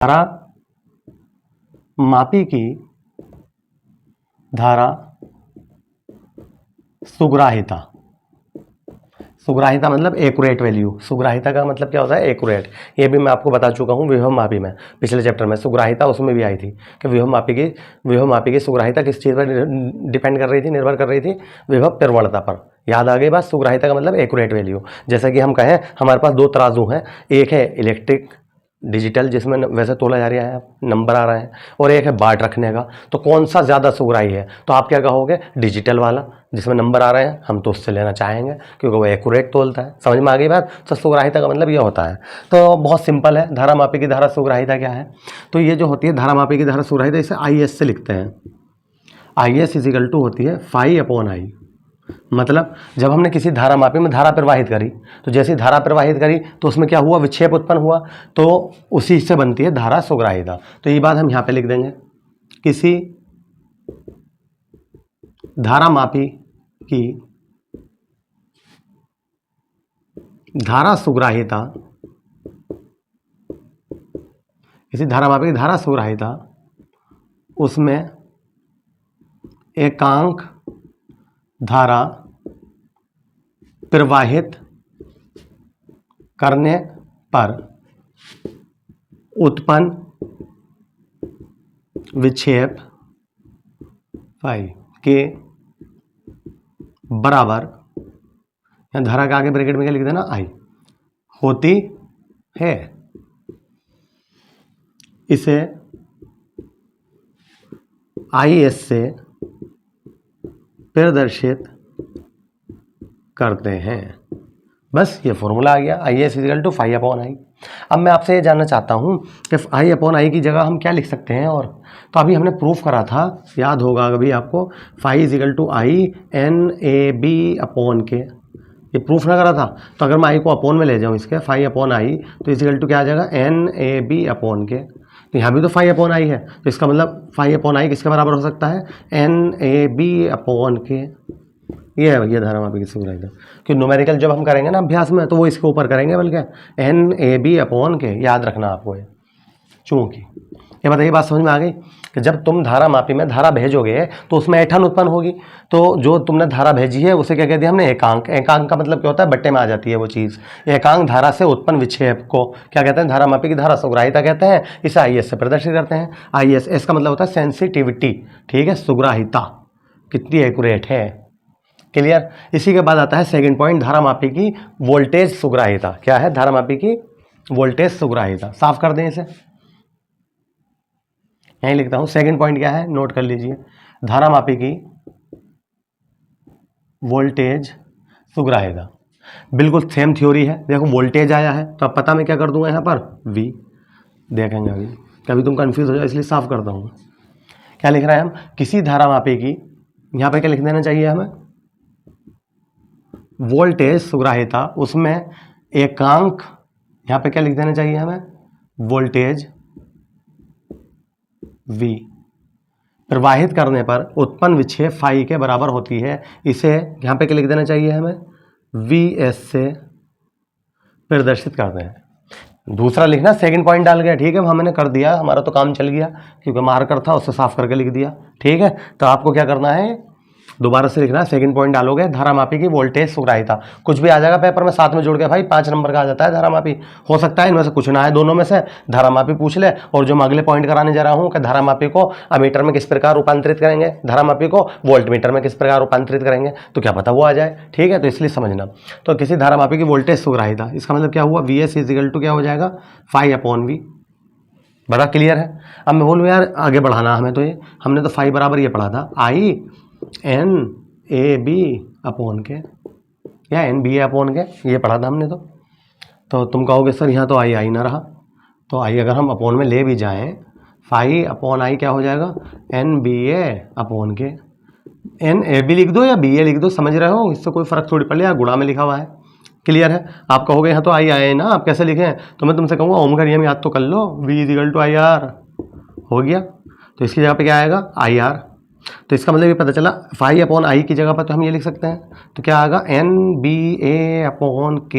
धारा मापी की धारा सुग्राहिता। सुग्राहिता मतलब एक्यूरेट वैल्यू। सुग्राहिता का मतलब क्या होता है? एक्यूरेट। ये भी मैं आपको बता चुका हूँ विभव मापी में, पिछले चैप्टर में। सुग्राहिता उसमें भी आई थी कि विभव मापी की सुग्राहिता किस चीज़ पर डिपेंड कर रही थी, निर्भर कर रही थी? विभव प्रवणता पर। याद आ गई बात? सुग्राहिता का मतलब एक्यूरेट वैल्यू। जैसा कि हम कहें हमारे पास दो तराजू हैं, एक है इलेक्ट्रिक डिजिटल जिसमें वैसे तोला जा रहा है, नंबर आ रहा है, और एक है बाट रखने का। तो कौन सा ज़्यादा सुग्राही है? तो आप क्या कहोगे? डिजिटल वाला जिसमें नंबर आ रहे हैं, हम तो उससे लेना चाहेंगे क्योंकि वो एक्यूरेट तोलता है। समझ में आ गई बात? तो सुग्राहिता का मतलब ये होता है। तो बहुत सिंपल है। धारा मापी की धारा सुग्राहिता क्या है? तो ये जो होती है धारा मापी की धारा सुग्राहिता, इसे IS से लिखते हैं। IS इजिकल टू होती है φ/I। मतलब जब हमने किसी धारा मापी में धारा प्रवाहित करी, तो जैसी धारा प्रवाहित करी तो उसमें क्या हुआ? विक्षेप उत्पन्न हुआ, तो उसी से बनती है धारा सुग्राहिता। तो ये बात हम यहाँ पे लिख देंगे। किसी धारा मापी की धारा सुग्राहिता, किसी धारा मापी की धारा सुग्राहिता, उसमें एकांक धारा प्रवाहित करने पर उत्पन्न विक्षेप फाई के बराबर, या धारा के आगे ब्रैकेट में क्या लिख देना? I होती है। इसे IS से प्रदर्शित करते हैं। बस ये फॉर्मूला आ गया, IS इजिकल टू φ/I। अब मैं आपसे ये जानना चाहता हूँ कि φ/I की जगह हम क्या लिख सकते हैं? और तो अभी हमने प्रूफ करा था, याद होगा अभी आपको, φ इजिकल टू I NAB/K। ये प्रूफ ना करा था? तो अगर मैं I को अपोन में ले जाऊँ इसके, φ/I, तो इजिकल टू क्या आ जाएगा? NAB/K। तो यहाँ भी तो φ/I है, तो इसका मतलब φ/I किसके बराबर हो सकता है? NAB/K। ये है भैया धारा मापी की सुग्राहिता। कि न्यूमेरिकल जब हम करेंगे ना अभ्यास में, तो वो इसके ऊपर करेंगे, बल्कि NAB/K। याद रखना आपको ये। चूंकि ये बताइए, बात समझ में आ गई कि जब तुम धारा मापी में धारा भेजोगे तो उसमें ऐंठन उत्पन्न होगी। तो जो तुमने धारा भेजी है उसे क्या कहते हैं हमने? एकांक। एकांक का मतलब क्या होता है? बट्टे में आ जाती है वो चीज़। एकांक धारा से उत्पन्न विक्षेप को क्या कहते हैं? धारा मापी की धारा सुग्राहिता कहते हैं। इसे IS से प्रदर्शित करते हैं। IS का मतलब होता है सेंसिटिविटी। ठीक है, सुग्राहिता कितनी एक्यूरेट है। क्लियर? इसी के बाद आता है सेकंड पॉइंट, धारा मापी की वोल्टेज सुग्राहिता। क्या है? धारा मापी की वोल्टेज सुग्राहिता। साफ कर दें इसे, यहीं लिखता हूं। सेकंड पॉइंट क्या है? नोट कर लीजिए। धारा मापी की वोल्टेज सुग्राहिता बिल्कुल सेम थ्योरी है। देखो वोल्टेज आया है तो अब पता मैं क्या कर दूंगा यहाँ पर? V। देखेंगे अभी, कभी तुम कंफ्यूज हो जाओ, इसलिए साफ करता हूँ। क्या लिख रहा है हम? किसी धारा मापी की, यहाँ पे क्या लिख देना चाहिए हमें? वोल्टेज सुग्राहिता, उसमें एकांक, यहाँ पे क्या लिख देना चाहिए हमें? वोल्टेज V प्रवाहित करने पर उत्पन्न विक्षेप फाई के बराबर होती है। इसे यहाँ पे क्या लिख देना चाहिए हमें? VS से प्रदर्शित करते हैं। दूसरा लिखना, सेकंड पॉइंट डाल गया। ठीक है, हमने कर दिया, हमारा तो काम चल गया, क्योंकि मार्कर था उससे साफ करके लिख दिया। ठीक है, तो आपको क्या करना है? दोबारा से लिखना है। सेकंड पॉइंट डालोगे, धारा मापी की वोल्टेज सुग्राहिता। कुछ भी आ जाएगा पेपर में साथ में जोड़ के, भाई 5 नंबर का आ जाता है धारा मापी। हो सकता है इनमें से कुछ ना है, दोनों में से धारा मापी पूछ ले। और जो मैं अगले पॉइंट कराने जा रहा हूँ कि धारा मापी को अमीटर में किस प्रकार रूपांतरित करेंगे, धारा मापी को वोल्ट मीटर में किस प्रकार रूपांतरित करेंगे, तो क्या पता वो आ जाए। ठीक है, तो इसलिए समझना। तो किसी धारा मापी की वोल्टेज सुग्राहिता, इसका मतलब क्या हुआ? VS इजिकल टू क्या हो जाएगा? φ/V। बड़ा क्लियर है। अब मैं बोलूँ यार आगे बढ़ाना हमें, तो ये हमने तो फाई बराबर ये पढ़ा था, INAB/K या NBA/K, ये पढ़ा था हमने। तो तुम कहोगे सर यहाँ तो आई ना रहा। तो आई अगर हम अपोन में ले भी जाएं, φ/I क्या हो जाएगा? NBA/K। NAB लिख दो या BA लिख दो, समझ रहे हो, इससे कोई फर्क थोड़ी पड़े। गुणा में लिखा हुआ है। क्लियर है? आप कहोगे यहाँ तो आई आए ना, आप कैसे लिखें? तो मैं तुमसे कहूँगा ओम का नियम याद तो कर लो, V इजिकल टू IR हो गया। तो इसकी जगह पे क्या आएगा? IR। तो इसका मतलब ये पता चला φ/I की जगह पर तो हम ये लिख सकते हैं। तो क्या आएगा? NBA/K।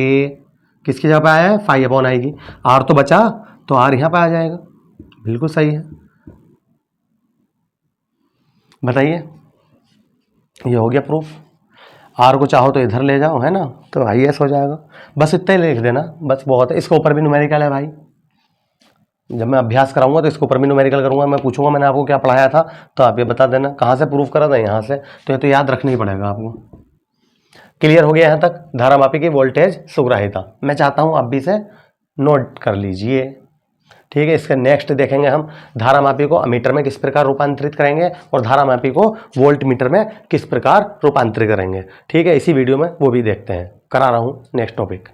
किसकी जगह पे आया है? φ/I की। R तो बचा, तो R यहाँ पे आ जाएगा। बिल्कुल सही है। बताइए, ये हो गया प्रूफ। आर को चाहो तो इधर ले जाओ, है ना, तो आई एस हो जाएगा। बस इतना ही लिख देना, बस बहुत है। इसके ऊपर भी न्यूमेरिकल है भाई, जब मैं अभ्यास कराऊंगा तो इसके ऊपर भी न्यूमेरिकल करूंगा। मैं पूछूंगा मैंने आपको क्या पढ़ाया था, तो आप ये बता देना कहाँ से प्रूफ करा था, यहाँ से। तो ये तो याद रखना ही पड़ेगा आपको। क्लियर हो गया यहाँ तक धारामापी की वोल्टेज सुग्राहिता। मैं चाहता हूँ आप भी इसे नोट कर लीजिए, ठीक है। इसके नेक्स्ट देखेंगे हम धारामापी को अमीटर में किस प्रकार रूपांतरित करेंगे और धारामापी को वोल्ट मीटर में किस प्रकार रूपांतरित करेंगे, ठीक है। इसी वीडियो में वो भी देखते हैं, करा रहा हूँ नेक्स्ट टॉपिक।